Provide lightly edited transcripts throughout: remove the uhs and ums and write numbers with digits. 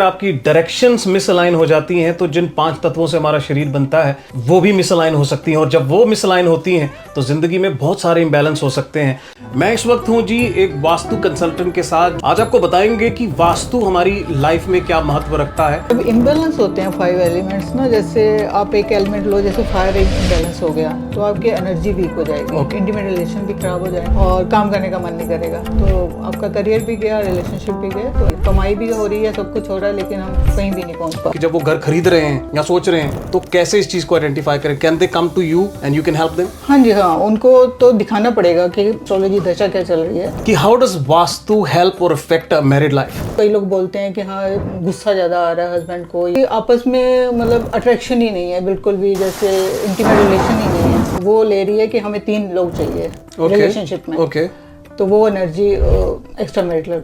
आपकी directions misalign हो जाती हैं तो जिन 5 तत्वों से हमारा शरीर बनता है वो भी मिसअलाइन हो सकती हैं, और जब वो मिसअलाइन होती हैं तो जिंदगी में बहुत सारे इंबैलेंस हो सकते हैं। मैं इस वक्त हूं जी एक वास्तु कंसल्टेंट के साथ। आज आपको बताएंगे कि वास्तु हमारी लाइफ में क्या महत्व रखता है। जब इम्बैलेंस होते हैं 5 एलिमेंट्स ना, जैसे आप एक एलिमेंट लो, जैसे फायर एक इम्बैलेंस हो गया तो आपकी एनर्जी वीक हो जाएगी, इंटीमेट रिलेशन भी खराब हो जाएगा और काम करने का मन नहीं करेगा, तो आपका करियर भी गया, रिलेशनशिप भी गया, तो कमाई भी हो रही है, सब कुछ हो रहा है, लेकिन हम कहीं भी नहीं पहुंच पा। जब वो घर खरीद रहे हैं या सोच रहे हैं तो कैसे इस चीज को आइडेंटिफाई करें? Can they come to you and you can help them? हाँ जी, हाँ, उनको तो दिखाना पड़ेगा कि एस्ट्रोलॉजी दशा क्या चल रही है, कि हाउ डज वास्तु हेल्प और अफेक्ट अ मैरिड लाइफ। कई लोग बोलते हैं कि हाँ गुस्सा ज्यादा आ रहा है हस्बैंड को, ये आपस में मतलब अट्रैक्शन ही नहीं है बिल्कुल भी, जैसे इंटीमेट रिलेशन ही नहीं है, वो ले रही है कि हमें 3 लोग चाहिए रिलेशनशिप में। तो वो एनर्जी एक्स्ट्रा मैरिटल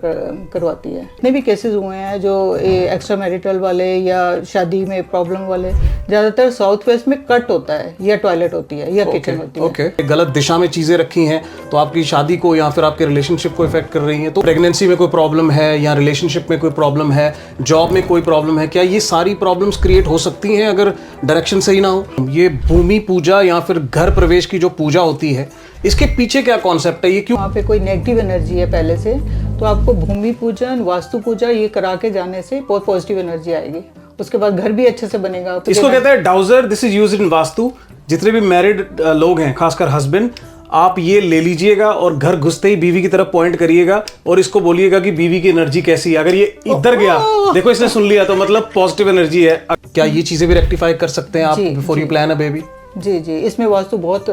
करवाती है। इतने भी केसेस हुए हैं जो एक्स्ट्रा मैरिटल वाले या शादी में प्रॉब्लम वाले, ज़्यादातर साउथ वेस्ट में कट होता है या टॉयलेट होती है या किचन होती है। गलत दिशा में चीज़ें रखी हैं तो आपकी शादी को या फिर आपके रिलेशनशिप को इफेक्ट कर रही हैं। तो प्रेगनेंसी में कोई प्रॉब्लम है या रिलेशनशिप में कोई प्रॉब्लम है, जॉब में कोई प्रॉब्लम है, क्या ये सारी प्रॉब्लम्स क्रिएट हो सकती हैं अगर डायरेक्शन सही ना हो? ये भूमि पूजा या फिर घर प्रवेश की जो पूजा होती है, इसके पीछे क्या कॉन्सेप्ट है? ये क्यों? वहाँ पे कोई नेगेटिव एनर्जी है पहले से, तो आपको भूमि पूजन, वास्तु पूजा ये करा के जाने से बहुत पॉजिटिव एनर्जी आएगी, उसके बाद घर भी अच्छे से बनेगा। तो इसको कहते हैं dowser. This is used in vastu. जितने भी मैरिड लोग हैं, खासकर हस्बैंड, आप ये ले लीजिएगा और घर घुसते ही बीवी की तरफ पॉइंट करिएगा और इसको बोलिएगा कि बीवी की एनर्जी कैसी है। अगर ये इधर गया, देखो इसने सुन लिया, तो मतलब पॉजिटिव एनर्जी है। क्या ये चीजें भी रेक्टिफाई कर सकते हैं आप before you plan a baby? जी जी, इसमें वास्तु बहुत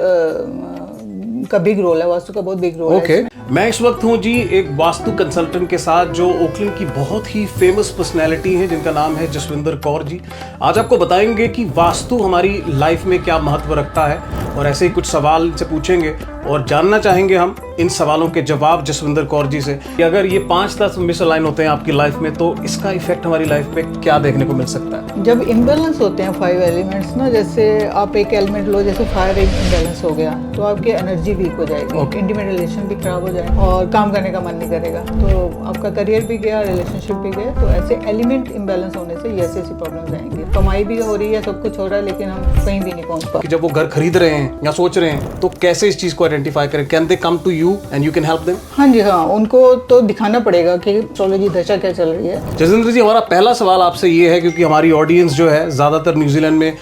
का बिग रोल है, वास्तु का बहुत बिग रोल है। मैं इस वक्त हूँ जी एक वास्तु कंसल्टेंट के साथ जो ओकलैंड की बहुत ही फेमस पर्सनैलिटी हैं, जिनका नाम है जसविंदर कौर जी। आज आपको बताएंगे कि वास्तु हमारी लाइफ में क्या महत्व रखता है, और ऐसे ही कुछ सवाल से पूछेंगे और जानना चाहेंगे हम इन सवालों के जवाब जसविंदर कौर जी से कि अगर ये 5 तत्व मिसअलाइन होते हैं आपकी लाइफ में तो इसका इफेक्ट हमारी लाइफ पे क्या देखने को मिल सकता है। जब इम्बैलेंस होते हैं 5 एलिमेंट्स ना, जैसे आप एक एलिमेंट लो, जैसे फायर एक इम्बैलेंस हो गया तो आपकी एनर्जी वीक हो जाएगी, इंटीमेट रिलेशन भी खराब हो जाएगा और काम करने का मन नहीं करेगा, तो आपका करियर भी गया, रिलेशनशिप भी गया, तो ऐसे एलिमेंट इम्बैलेंस होने से ये ऐसी प्रॉब्लम्स आएंगी। कमाई भी हो रही है, सब कुछ हो रहा है, लेकिन हम कहीं भी नहीं पहुंच पा। जब वो घर खरीद रहे हैं या सोच रहे हैं तो कैसे इस चीज को आइडेंटिफाई करें? Can they come to you and you can help them? हाँ जी, हाँ, उनको तो दिखाना पड़ेगा कि एस्ट्रोलॉजी दशा क्या चल रही है। जसविंदर जी, हमारा पहला सवाल आपसे ये है, क्योंकि हमारी ऑडियंस जो है ज्यादातर न्यूजीलैंड में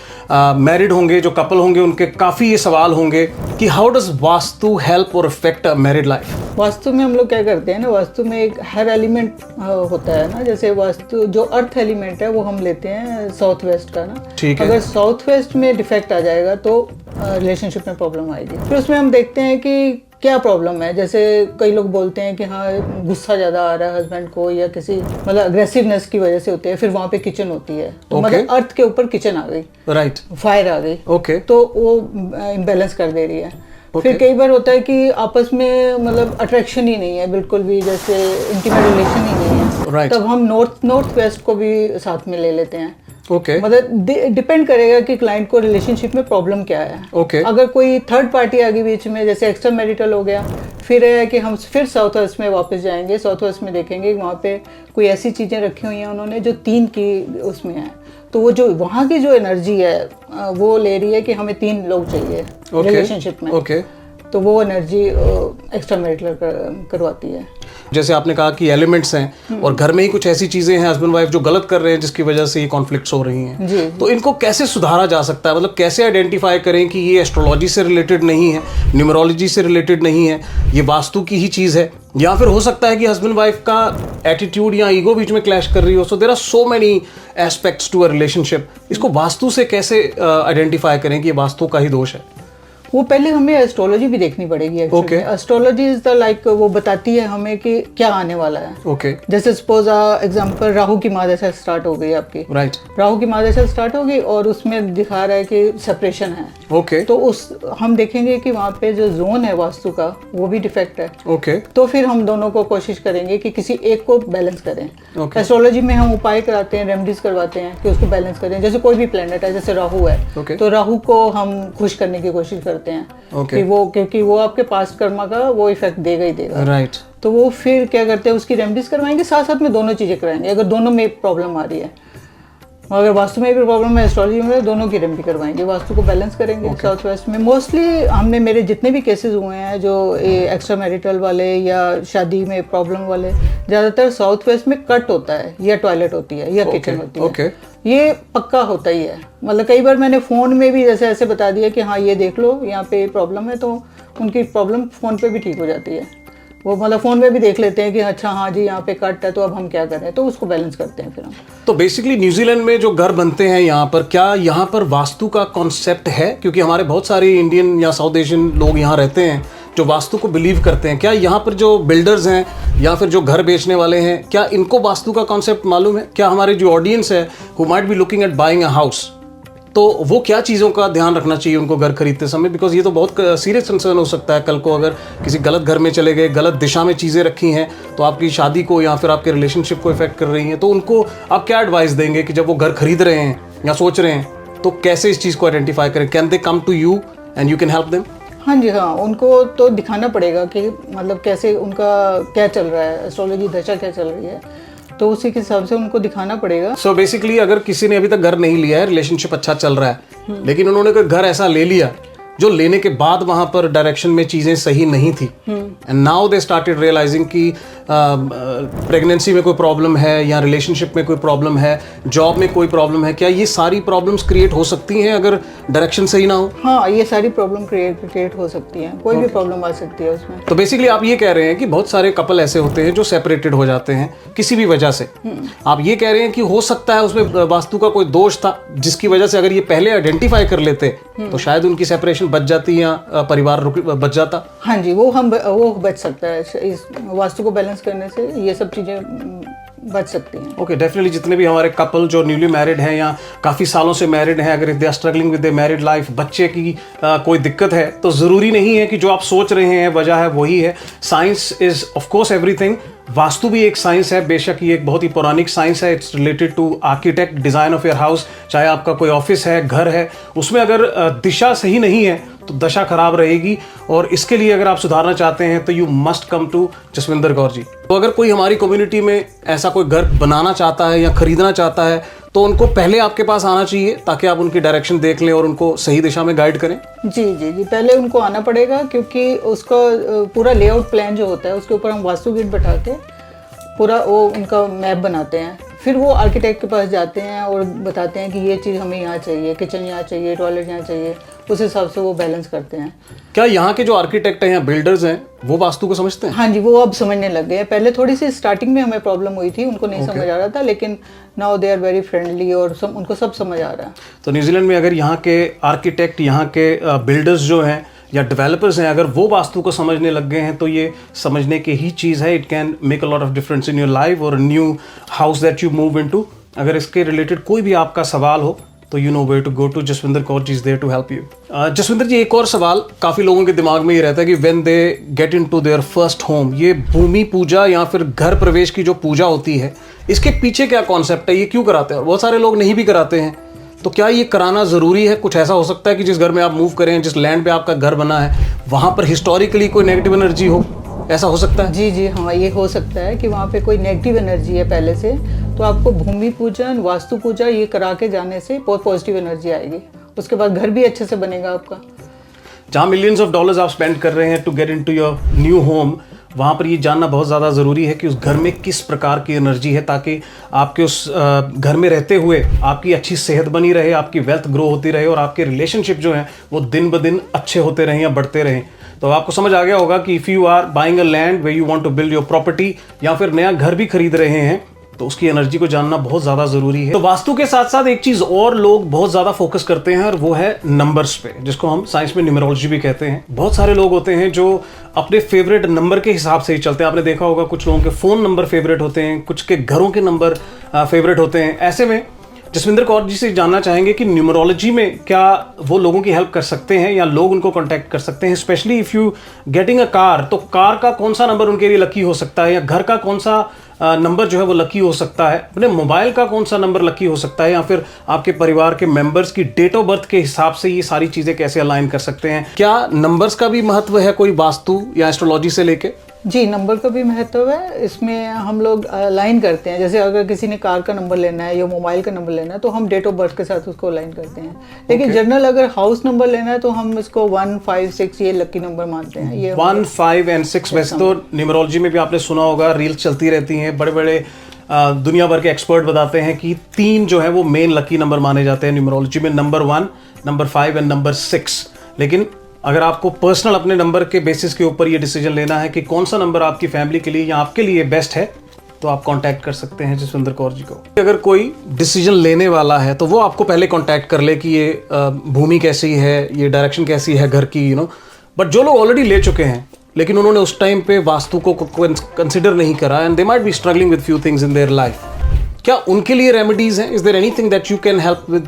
मैरिड होंगे, जो कपल होंगे उनके काफी ये सवाल होंगे कि हाउ डज वास्तु हेल्प और affect a married life? Vastu में हम लोग क्या करते हैं ना, वास्तु में एक हर एलिमेंट होता है ना, जैसे वास्तु जो अर्थ एलिमेंट है वो हम लेते हैं साउथ वेस्ट का ना। ठीक है। अगर साउथ वेस्ट में डिफेक्ट आ जाएगा तो रिलेशनशिप में प्रॉब्लम आएगी। फिर उसमें हम देखते हैं कि क्या प्रॉब्लम है, जैसे कई लोग बोलते हैं कि हाँ गुस्सा ज्यादा आ रहा है हस्बैंड को या किसी मतलब अग्रेसिवनेस की वजह से होती है, फिर वहाँ पे किचन होती है, तो मतलब अर्थ के ऊपर किचन आ गई, राइट, फायर आ गई, तो वो इम्बैलेंस कर दे रही है। फिर कई बार होता है कि आपस में मतलब अट्रैक्शन ही नहीं है बिल्कुल भी, जैसे इंटीमेट रिलेशन ही नहीं है, तब हम नॉर्थ वेस्ट को भी साथ में ले लेते हैं। मतलब डिपेंड करेगा कि क्लाइंट को रिलेशनशिप में प्रॉब्लम क्या है। अगर कोई थर्ड पार्टी आ गई बीच में, जैसे एक्स्ट्रा मैरिटल हो गया, फिर है कि हम फिर साउथ वेस्ट में वापस जाएंगे, साउथ वेस्ट में देखेंगे वहाँ पे कोई ऐसी चीज़ें रखी हुई हैं उन्होंने जो 3 की उसमें है, तो वो जो वहाँ की जो एनर्जी है वो ले रही है कि हमें 3 लोग चाहिए रिलेशनशिप में, तो वो एनर्जी एक्स्ट्रा मैरिटल करवाती है। जैसे आपने कहा कि एलिमेंट्स हैं और घर में ही कुछ ऐसी चीजें हैं हस्बैंड वाइफ जो गलत कर रहे हैं जिसकी वजह से ये कॉन्फ्लिक्ट्स हो रही हैं, जी। तो इनको कैसे सुधारा जा सकता है? मतलब कैसे आइडेंटिफाई करें कि ये एस्ट्रोलॉजी से रिलेटेड नहीं है, न्यूमरोलॉजी से रिलेटेड नहीं है, ये वास्तु की ही चीज़ है? या फिर हो सकता है कि हस्बैंड वाइफ का एटीट्यूड या ईगो बीच में क्लैश कर रही हो। So there are so many aspects to a relationship. इसको वास्तु से कैसे आइडेंटिफाई करें कि ये वास्तु का ही दोष है? वो पहले हमें एस्ट्रोलॉजी भी देखनी पड़ेगी। एस्ट्रोलॉजी इज द लाइक वो बताती है हमें कि क्या आने वाला है। जैसे सपोज एग्जांपल राहु की महादशा स्टार्ट हो गई आपकी, राइट, राहु की महादशा स्टार्ट होगी और उसमें दिखा रहा है कि सेपरेशन है। तो उस हम देखेंगे कि वहाँ पे जो जोन है वास्तु का वो भी डिफेक्ट है। तो फिर हम दोनों को कोशिश करेंगे कि किसी एक को बैलेंस करें। एस्ट्रोलॉजी में हम उपाय कराते हैं, रेमेडीज करवाते हैं कि उसको बैलेंस करें। जैसे कोई भी प्लेनेट है, जैसे राहु है, तो राहु को हम खुश करने की कोशिश करते हैं। करते हैं कि वो, क्योंकि वो आपके पास्ट कर्मा का वो इफेक्ट देगा ही देगा। राइट। तो वो फिर क्या करते हैं, उसकी रेमेडीज करवाएंगे, साथ साथ में दोनों चीज़ें कराएंगे। अगर दोनों में प्रॉब्लम आ रही है, अगर वास्तु में भी प्रॉब्लम है, एस्ट्रोलॉजी में, दोनों की रेमेडी करवाएंगे, वास्तु को बैलेंस करेंगे। साउथ वेस्ट में मोस्टली हमने, मेरे जितने भी केसेस हुए हैं जो एक्स्ट्रा मैरिटल वाले या शादी में प्रॉब्लम वाले, ज़्यादातर साउथ वेस्ट में कट होता है या टॉयलेट होती है या किचन होती है। ये पक्का होता ही है। मतलब कई बार मैंने फ़ोन में भी जैसे ऐसे बता दिया कि हाँ ये देख लो यहाँ पे प्रॉब्लम है, तो उनकी प्रॉब्लम फ़ोन पे भी ठीक हो जाती है। वो मतलब फ़ोन में भी देख लेते हैं कि अच्छा हाँ जी यहाँ पे कट है, तो अब हम क्या करें, तो उसको बैलेंस करते हैं फिर हम। तो बेसिकली न्यूजीलैंड में जो घर बनते हैं यहाँ पर, क्या यहाँ पर वास्तु का कॉन्सेप्ट है? क्योंकि हमारे बहुत सारे इंडियन या साउथ एशियन लोग यहाँ रहते हैं जो वास्तु को बिलीव करते हैं। क्या यहाँ पर जो बिल्डर्स हैं या फिर जो घर बेचने वाले हैं, क्या इनको वास्तु का कॉन्सेप्ट मालूम है? क्या हमारे जो ऑडियंस है who might be looking at buying a house, तो वो क्या चीज़ों का ध्यान रखना चाहिए उनको घर खरीदते समय? बिकॉज ये तो बहुत सीरियस कंसर्न हो सकता है कल को अगर किसी गलत घर में चले गए, गलत दिशा में चीज़ें रखी हैं तो आपकी शादी को या फिर आपके रिलेशनशिप को इफेक्ट कर रही हैं, तो उनको आप क्या एडवाइस देंगे कि जब वो घर खरीद रहे हैं या सोच रहे हैं तो कैसे इस चीज़ को आइडेंटिफाई करें? Can they come to you and you can help them? हाँ जी हाँ, उनको तो दिखाना पड़ेगा कि मतलब कैसे उनका क्या चल रहा है, एस्ट्रोलॉजी दशा क्या चल रही है, तो उसी के हिसाब से उनको दिखाना पड़ेगा। सो बेसिकली अगर किसी ने अभी तक घर नहीं लिया है, रिलेशनशिप अच्छा चल रहा है, लेकिन उन्होंने कोई घर ऐसा ले लिया जो लेने के बाद वहां पर डायरेक्शन में चीजें सही नहीं थी, and now they started realizing कि प्रेगनेंसी में कोई प्रॉब्लम है या रिलेशनशिप में कोई प्रॉब्लम है, जॉब में कोई प्रॉब्लम है, क्या ये सारी प्रॉब्लम्स क्रिएट हो सकती हैं अगर डायरेक्शन सही ना हो? हाँ, ये सारी प्रॉब्लम क्रिएट हो सकती हैं, कोई भी प्रॉब्लम आ सकती है उसमें। तो बेसिकली आप ये कह रहे हैं कि बहुत सारे कपल ऐसे होते हैं जो सेपरेटेड हो जाते हैं किसी भी वजह से। आप ये कह रहे हैं कि हो सकता है उसमें वास्तु का कोई दोष था जिसकी वजह से अगर ये पहले आइडेंटिफाई कर लेते तो शायद उनकी सेपरेशन बच जाती या परिवार बच जाता। हाँ जी, वो बच सकता है, इस वास्तु को बैलेंस करने से ये सब चीज़ें बच सकती हैं। ओके, डेफिनेटली जितने भी हमारे कपल जो न्यूली मैरिड हैं या काफ़ी सालों से मैरिड हैं, अगर they are struggling with the married life, बच्चे की कोई दिक्कत है, तो ज़रूरी नहीं है कि जो आप सोच रहे हैं वजह है वही है। Science is of course everything. Vastu भी एक साइंस है, बेशक ये एक बहुत ही पौराणिक साइंस है। It's related to architect, design of your house. चाहे आपका कोई ऑफिस है, घर है, उसमें अगर दिशा सही नहीं है तो दशा खराब रहेगी, और इसके लिए अगर आप सुधारना चाहते हैं तो you must come to Jaswinder Kaur ji. तो अगर कोई हमारी कम्युनिटी में ऐसा कोई घर बनाना चाहता है या खरीदना चाहता है तो उनको पहले आपके पास आना चाहिए ताकि आप उनकी डायरेक्शन देख लें और उनको सही दिशा में गाइड करें। जी जी जी, पहले उनको आना पड़ेगा, क्योंकि उसका पूरा लेआउट प्लान जो होता है उसके ऊपर हम वास्तु गिट बैठा के पूरा वो उनका मैप बनाते हैं। फिर वो आर्किटेक्ट के पास जाते हैं और बताते हैं कि ये चीज़ हमें यहाँ चाहिए, किचन यहाँ चाहिए, टॉयलेट यहाँ चाहिए, उस हिसाब से वो बैलेंस करते हैं। क्या यहाँ के जो आर्किटेक्ट हैं या बिल्डर्स हैं वो वास्तु को समझते हैं? हाँ जी, वो अब समझने लग गए हैं। पहले थोड़ी सी स्टार्टिंग में हमें प्रॉब्लम हुई थी, उनको नहीं समझ आ रहा था, लेकिन now they are very friendly और उनको सब समझ आ रहा है। तो न्यूजीलैंड में अगर यहाँ के आर्किटेक्ट, यहाँ के बिल्डर्स जो हैं या डेवलपर्स हैं, अगर वो वास्तु को समझने लग गए हैं तो ये समझने की ही चीज़ है। It can make a lot of difference in your life और new house that you move into. अगर इसके रिलेटेड कोई भी आपका सवाल हो तो you know where to go to. Jaswinder Kaur ji is there to help you. Jaswinder ji, एक और सवाल काफ़ी लोगों के दिमाग में ये रहता है कि when they get into their first home, ये भूमि पूजा या फिर घर प्रवेश की जो पूजा होती है, इसके पीछे क्या कॉन्सेप्ट है, ये क्यों कराते हैं? बहुत सारे लोग नहीं भी कराते हैं, तो क्या ये कराना ज़रूरी है? कुछ ऐसा हो सकता है कि जिस घर में आप मूव करें, जिस लैंड पे आपका घर बना है, वहाँ पर हिस्टोरिकली कोई नेगेटिव एनर्जी हो, ऐसा हो सकता है? जी जी हाँ, ये हो सकता है कि वहाँ पे कोई नेगेटिव एनर्जी है पहले से, तो आपको भूमि पूजन, वास्तु पूजा ये करा के जाने से बहुत पॉजिटिव एनर्जी आएगी। उसके बाद घर भी अच्छे से बनेगा आपका। जहाँ मिलियंस ऑफ डॉलर्स आप स्पेंड कर रहे हैं to get into your new home, वहाँ पर ये जानना बहुत ज़्यादा ज़रूरी है कि उस घर में किस प्रकार की एनर्जी है, ताकि आपके उस घर में रहते हुए आपकी अच्छी सेहत बनी रहे, आपकी वेल्थ ग्रो होती रहे और आपके रिलेशनशिप जो हैं वो दिन ब दिन अच्छे होते रहें या बढ़ते रहें। तो आपको समझ आ गया होगा कि if you are buying a land way you want to build your property या फिर नया घर भी खरीद रहे हैं तो उसकी एनर्जी को जानना बहुत ज़्यादा ज़रूरी है। तो वास्तु के साथ साथ एक चीज़ और लोग बहुत ज़्यादा फोकस करते हैं और वो है नंबर्स पे, जिसको हम साइंस में न्यूमरोलॉजी भी कहते हैं। बहुत सारे लोग होते हैं जो अपने फेवरेट नंबर के हिसाब से ही चलते हैं। आपने देखा होगा कुछ लोगों के फ़ोन नंबर फेवरेट होते हैं, कुछ के घरों के नंबर फेवरेट होते हैं। ऐसे में जसविंदर कौर जी से जानना चाहेंगे कि न्यूमरोलॉजी में क्या वो लोगों की हेल्प कर सकते हैं या लोग उनको कांटेक्ट कर सकते हैं, specially if you getting a car, तो कार का कौन सा नंबर उनके लिए लकी हो सकता है या घर का कौन सा नंबर जो है वो लकी हो सकता है, अपने मोबाइल का कौन सा नंबर लकी हो सकता है, या फिर आपके परिवार के मेंबर्स की डेट ऑफ बर्थ के हिसाब से ये सारी चीजें कैसे अलाइन कर सकते हैं? क्या नंबर्स का भी महत्व है कोई वास्तु या एस्ट्रोलॉजी से लेके? जी, नंबर का भी महत्व है। इसमें हम लोग अलाइन करते हैं, जैसे अगर किसी ने कार का नंबर लेना है या मोबाइल का नंबर लेना है तो हम डेट ऑफ बर्थ के साथ उसको अलाइन करते हैं। लेकिन जनरल अगर हाउस नंबर लेना है तो हम इसको 1, 5, 6 ये लकी नंबर मानते हैं। ये 1, 5 एंड 6 वैसे तो न्यूमरोलॉजी में भी आपने सुना होगा, रील्स चलती रहती हैं, बड़े बड़े दुनिया भर के एक्सपर्ट बताते हैं कि 3 जो है वो मेन लकी नंबर माने जाते हैं न्यूमरोलॉजी में, नंबर 1, नंबर 5 एंड नंबर 6। लेकिन अगर आपको पर्सनल अपने नंबर के बेसिस के ऊपर ये डिसीजन लेना है कि कौन सा नंबर आपकी फैमिली के लिए या आपके लिए बेस्ट है, तो आप कांटेक्ट कर सकते हैं जसविंदर कौर जी को। अगर कोई डिसीजन लेने वाला है तो वो आपको पहले कांटेक्ट कर ले कि ये भूमि कैसी है, ये डायरेक्शन कैसी है घर की, बट जो लोग ऑलरेडी ले चुके हैं लेकिन उन्होंने उस टाइम पे वास्तु को कंसिडर नहीं करा, and they might be struggling with few things in their life, क्या उनके लिए रेमेडीज हैं? Is there anything that you can help with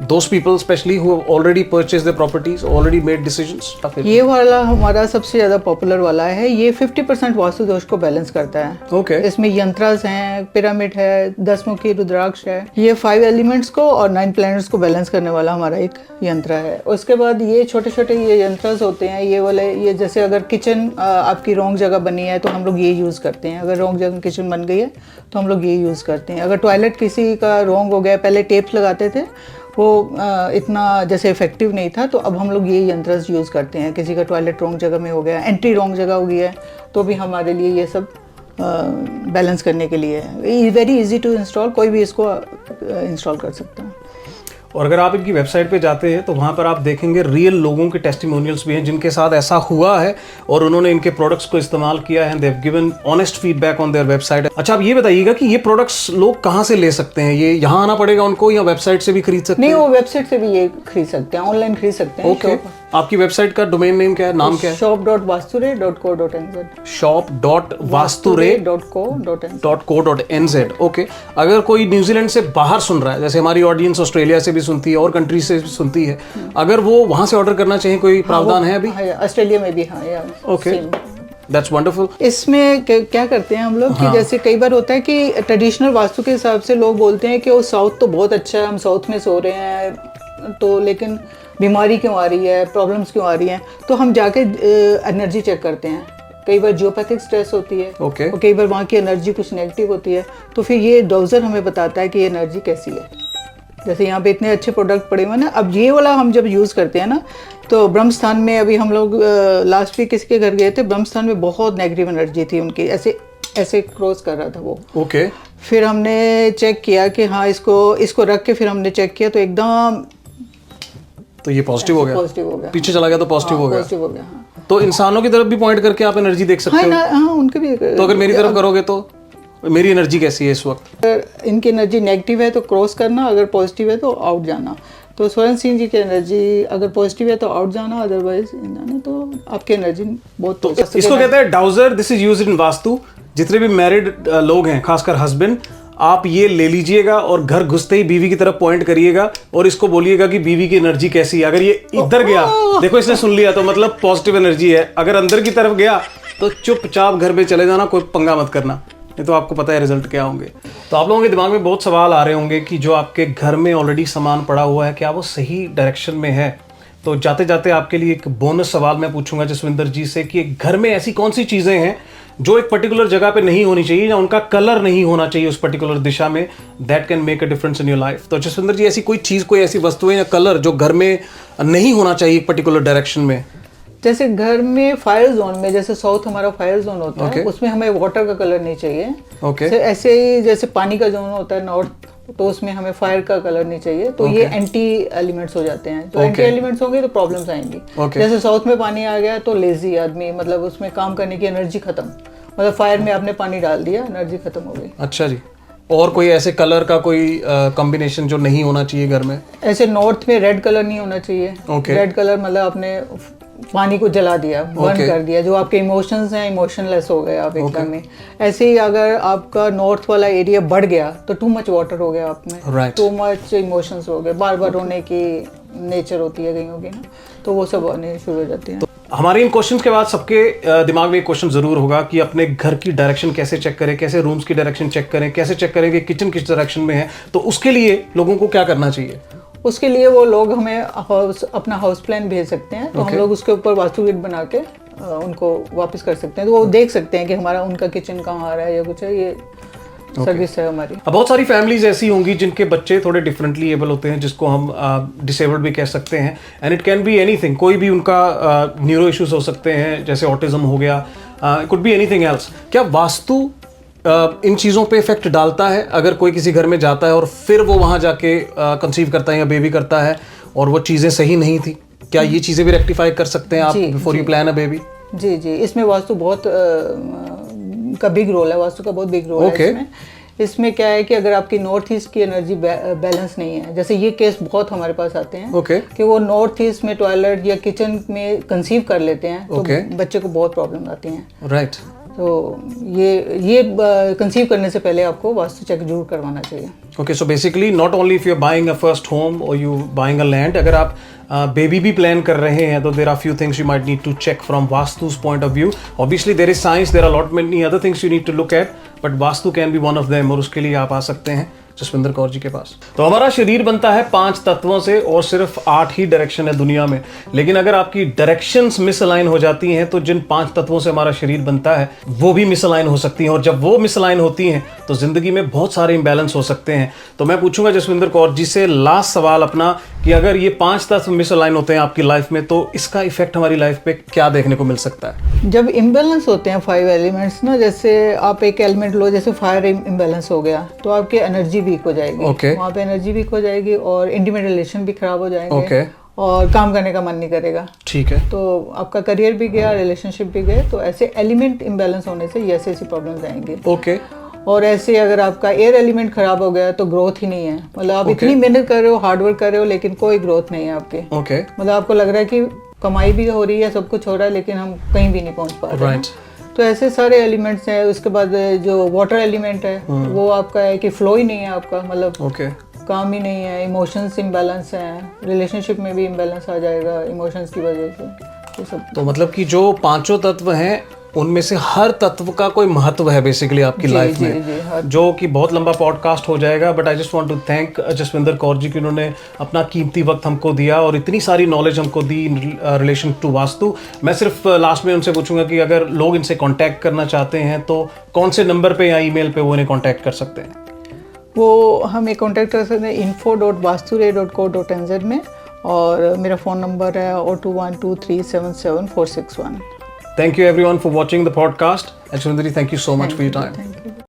those people specially who have already purchased their properties, already made decisions? ये वाला हमारा सबसे ज़्यादा popular वाला है। ये 50% वास्तु दोष को बैलेंस करता है। ओके। इसमें यंत्रास हैं, पिरामिड है, 10 मुखी रुद्राक्ष है। ये 5 एलिमेंट्स को और 9 प्लैनेट्स को बैलेंस करने वाला हमारा एक यंत्र है। उसके बाद ये छोटे छोटे ये यंत्रास होते हैं, ये वाले, ये जैसे अगर किचन आपकी रॉन्ग जगह बनी है तो हम लोग ये यूज़ करते हैं। अगर रॉन्ग जगह किचन बन गई है तो हम लोग ये यूज़ करते हैं। अगर टॉयलेट किसी का रॉन्ग हो गया, पहले टेप्स लगाते थे, वो इतना जैसे इफेक्टिव नहीं था, तो अब हम लोग ये यंत्र यूज़ करते हैं। किसी का टॉयलेट रॉन्ग जगह में हो गया, एंट्री रॉन्ग जगह हो गई है, तो भी हमारे लिए ये सब बैलेंस करने के लिए है। वेरी इजी टू इंस्टॉल, कोई भी इसको इंस्टॉल कर सकता है। और अगर आप इनकी वेबसाइट पे जाते हैं तो वहाँ पर आप देखेंगे रियल लोगों के टेस्टिमोनियल्स भी हैं जिनके साथ ऐसा हुआ है और उन्होंने इनके प्रोडक्ट्स को इस्तेमाल किया है, and they have given honest feedback on their website. अच्छा, आप ये बताइएगा कि ये प्रोडक्ट्स लोग कहाँ से ले सकते हैं? ये यहाँ आना पड़ेगा उनको या वेबसाइट से भी खरीद सकते हैं? नहीं, वो वेबसाइट से भी ये खरीद सकते हैं, ऑनलाइन खरीद सकते हैं। ओके। आपकी वेबसाइट का डोमेन नेम क्या है, नाम क्या है? shop.vasture.co.nz। shop.vasture.co.nz। ओके। अगर कोई न्यूजीलैंड से बाहर सुन रहा है, जैसे हमारी ऑडियंस ऑस्ट्रेलिया से भी सुनती है और कंट्री से भी सुनती है, अगर वो वहां से ऑर्डर करना चाहिए, कोई प्रावधान है अभी? ऑस्ट्रेलिया में भी, हाँ। Okay, that's wonderful. इसमें क्या करते हैं हम लोग कि जैसे कई बार होता है कि ट्रेडिशनल वास्तु के हिसाब से लोग बोलते हैं कि वो साउथ तो बहुत अच्छा है, हम साउथ में सो रहे हैं, तो लेकिन बीमारी क्यों आ रही है, प्रॉब्लम्स क्यों आ रही हैं, तो हम जाके एनर्जी चेक करते हैं। कई बार जियोपैथिक स्ट्रेस होती है, okay. और कई बार वहाँ की एनर्जी कुछ नेगेटिव होती है, तो फिर ये डॉजर हमें बताता है कि ये एनर्जी कैसी है। जैसे यहाँ पे इतने अच्छे प्रोडक्ट पड़े हुए हैं ना, अब ये वाला हम जब यूज़ करते हैं ना, तो ब्रह्मस्थान में अभी हम लोग लास्ट वीक किसी के घर गए थे, ब्रह्मस्थान में बहुत नेगेटिव एनर्जी थी उनकी, ऐसे क्रॉस कर रहा था वो। ओके। फिर हमने चेक किया कि हाँ, इसको रख के फिर हमने चेक किया तो एकदम, तो ये पॉजिटिव हो गया, पीछे चला गया तो पॉजिटिव हो गया। हाँ। तो इंसानों की तरफ भी पॉइंट करके आप एनर्जी देख सकते हो? हाँ, उनके भी। तो अगर मेरी तरफ करोगे तो मेरी एनर्जी कैसी है इस वक्त? अगर इनकी एनर्जी नेगेटिव है तो क्रॉस करना, अगर पॉजिटिव है तो आउट जाना। तो स्वर्ण सिंह जी की एनर्जी अगर पॉजिटिव है तो आउट जाना, अदरवाइज जाना, तो आपकी एनर्जी बहुत। तो इसको कहते हैं dowser. This is used in vastu. जितने भी मैरिड लोग हैं, खासकर हस्बैंड, आप ये ले लीजिएगा और घर घुसते ही बीवी की तरफ पॉइंट करिएगा और इसको बोलिएगा कि बीवी की एनर्जी कैसी है। अगर ये इधर गया, देखो इसने सुन लिया, तो मतलब पॉजिटिव एनर्जी है। अगर अंदर की तरफ गया तो चुपचाप घर में चले जाना, कोई पंगा मत करना, नहीं तो आपको पता है रिजल्ट क्या होंगे। तो आप लोगों के दिमाग में बहुत सवाल आ रहे होंगे कि जो आपके घर में ऑलरेडी सामान पड़ा हुआ है, क्या वो सही डायरेक्शन में है? तो जाते जाते आपके लिए एक बोनस सवाल मैं पूछूंगा जसविंदर जी से कि घर में ऐसी कौन सी चीज़ें हैं जो एक पर्टिकुलर जगह पे नहीं होनी चाहिए, या उनका कलर नहीं होना चाहिए उस पर्टिकुलर दिशा में, that can make a difference in your life. तो जसविंदर जी, ऐसी कोई चीज़, कोई ऐसी वस्तुएं या कलर जो घर में नहीं होना चाहिए एक पर्टिकुलर डायरेक्शन में? जैसे घर में फायर जोन में, जैसे साउथ हमारा फायर जोन होता है, उसमें हमें वाटर का कलर नहीं चाहिए। ऐसे ही जैसे पानी का जोन होता है नॉर्थ, तो उसमें हमें फायर का कलर नहीं चाहिए। तो ये एंटी एलिमेंट्स हो जाते हैं। तो एंटी एलिमेंट्स होंगे तो प्रॉब्लम्स आएंगी। जैसे साउथ में पानी आ गया तो लेजी आदमी, मतलब उसमें काम करने की एनर्जी खत्म, मतलब फायर में आपने पानी डाल दिया, एनर्जी खत्म हो गई। अच्छा जी। और कोई ऐसे कलर का कोई कॉम्बिनेशन जो नहीं होना चाहिए घर में? ऐसे नॉर्थ में रेड कलर नहीं होना चाहिए। रेड कलर मतलब आपने पानी को जला दिया, बर्न कर दिया, जो आपके इमोशंस हैं इमोशनलेस हो गए आप एकदम में। ऐसे ही अगर आपका नॉर्थ वाला एरिया बढ़ गया तो टू मच वाटर हो गया आप में, टू मच इमोशंस हो गए, बार बार रोने की नेचर होती है कहीं होगी ना, तो वो सब आने शुरू हो जाती है। हमारे इन क्वेश्चंस के बाद सबके दिमाग में एक क्वेश्चन जरूर होगा कि अपने घर की डायरेक्शन कैसे चेक करें, कैसे रूम्स की डायरेक्शन चेक करें, कैसे चेक करें कि किचन किस डायरेक्शन में है। तो उसके लिए लोगों को क्या करना चाहिए? उसके लिए वो लोग हमें अपना हाउस प्लान भेज सकते हैं, तो हम लोग उसके ऊपर वास्तु गिड बना के उनको वापस कर सकते हैं। तो वो देख सकते हैं कि हमारा उनका किचन कहाँ आ रहा है या कुछ है। ये सर्विस है हमारी। अब बहुत सारी फैमिलीज ऐसी होंगी जिनके बच्चे थोड़े डिफरेंटली एबल होते हैं, जिसको हम डिसेबल्ड भी कह सकते हैं, and it can be anything. कोई भी उनका न्यूरो इश्यूज हो सकते हैं, जैसे ऑटिज्म हो गया, कुड बी एनीथिंग एल्स। क्या वास्तु इन चीज़ों पे इफेक्ट डालता है? अगर कोई किसी घर में जाता है और फिर वो वहाँ जाके कंसीव करता है या बेबी करता है और वो चीज़ें सही नहीं थी, क्या ये चीज़ें भी रेक्टिफाई कर सकते हैं आप before you plan a baby? जी जी, इसमें वास्तु बहुत का बिग रोल है। वास्तु का बहुत बिग रोल है इसमें क्या है कि अगर आपकी नॉर्थ ईस्ट की एनर्जी बैलेंस नहीं है, जैसे ये केस बहुत हमारे पास आते हैं कि वो नॉर्थ ईस्ट में टॉयलेट या किचन में कंसीव कर लेते हैं, तो बच्चे को बहुत प्रॉब्लम आती हैं। राइट। तो ये कंसीव करने से पहले आपको वास्तु चेक जरूर करवाना चाहिए। Okay, so basically not only if you are buying a first home और यू बाइंग अ लैंड, अगर आप बेबी भी प्लान कर रहे हैं तो there are few things you might need to check from vastu's point of view. Obviously there is science, there are lot many other things you need to look at, but vastu can be one of them, और उसके लिए आप आ सकते हैं जसविंदर कौर जी के पास। तो हमारा शरीर बनता है 5 तत्वों से और सिर्फ 8 ही डायरेक्शन है दुनिया में। लेकिन अगर आपकी डायरेक्शंस मिसअलाइन हो जाती हैं तो जिन 5 तत्वों से हमारा शरीर बनता है वो भी मिसअलाइन हो सकती हैं, और जब वो मिसअलाइन होती हैं तो जिंदगी में बहुत सारे इंबैलेंस हो सकते हैं। तो मैं पूछूंगा जसविंदर कौर जी से लास्ट सवाल अपना कि अगर ये 5 तत्व मिसअलाइन होते हैं आपकी लाइफ में तो इसका इफेक्ट हमारी लाइफ पे क्या देखने को मिल सकता है? जब इम्बैलेंस होते हैं 5 एलिमेंट्स ना, जैसे आप एक एलिमेंट लो, जैसे फायर इम्बैलेंस हो गया तो आपकी एनर्जी वीक हो जाएगी। वहाँ पे एनर्जी वीक हो जाएगी और इंटीमेट रिलेशन भी खराब हो जाएंगे और काम करने का मन नहीं करेगा। ठीक है। तो आपका करियर भी गया, रिलेशनशिप भी गए। तो ऐसे एलिमेंट इम्बैलेंस होने से ये ऐसी प्रॉब्लम्स आएंगी। और ऐसे अगर आपका एयर एलिमेंट खराब हो गया तो ग्रोथ ही नहीं है। मतलब आप इतनी मेहनत कर रहे हो, हार्ड वर्क कर रहे हो, लेकिन कोई ग्रोथ नहीं है आपकी। मतलब आपको लग रहा है कि कमाई भी हो रही है, सब कुछ हो रहा है, लेकिन हम कहीं भी नहीं पहुंच पा रहे हैं। तो ऐसे सारे एलिमेंट्स हैं। उसके बाद जो वाटर एलिमेंट है वो आपका है कि फ्लो ही नहीं है आपका, मतलब काम ही नहीं है। इमोशंस इम्बैलेंस हैं, रिलेशनशिप में भी इम्बैलेंस आ जाएगा इमोशंस की वजह से। ये सब तो मतलब कि जो 5 तत्व हैं उनमें से हर तत्व का कोई महत्व है बेसिकली आपकी लाइफ में, जो कि बहुत लंबा पॉडकास्ट हो जाएगा। But I just want to thank Jaswinder Kaur ji कि उन्होंने अपना कीमती वक्त हमको दिया और इतनी सारी नॉलेज हमको दी रिलेशन टू वास्तु। मैं सिर्फ लास्ट में उनसे पूछूंगा कि अगर लोग इनसे कांटेक्ट करना चाहते हैं तो कौन से नंबर पे या ईमेल पे वो इन्हें कांटेक्ट कर सकते हैं? वो हमें कांटेक्ट कर सकते हैं info.vasturay.co.nz में, और मेरा फ़ोन नंबर है 0212377461। Thank you everyone for watching the podcast. Ashwindari, thank you so much for your time.